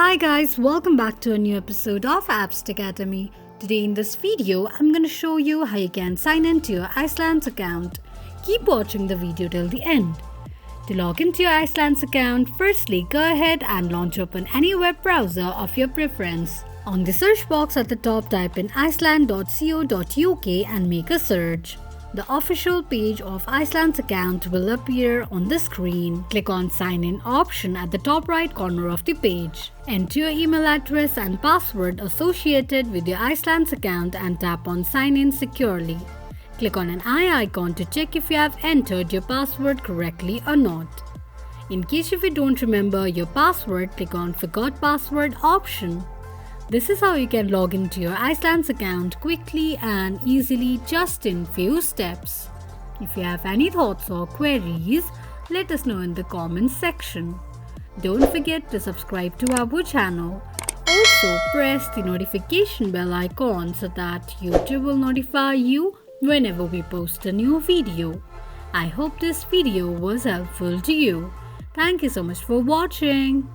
Hi guys, welcome back to a new episode of Apps Academy. Today in this video, I'm going to show you how you can sign into your Iceland account. Keep watching the video till the end. To log into your Iceland account, firstly go ahead and launch open any web browser of your preference. On the search box at the top, type in iceland.co.uk and make a search. The official page of Iceland's account will appear on the screen. Click on Sign In option at the top right corner of the page. Enter your email address and password associated with your Iceland's account and tap on Sign In securely. Click on an eye icon to check if you have entered your password correctly or not. In case if you don't remember your password, click on Forgot Password option. This is how you can log into your Iceland's account quickly and easily just in few steps. If you have any thoughts or queries, let us know in the comments section. Don't forget to subscribe to our channel. Also press the notification bell icon so that YouTube will notify you whenever we post a new video. I hope this video was helpful to you. Thank you so much for watching.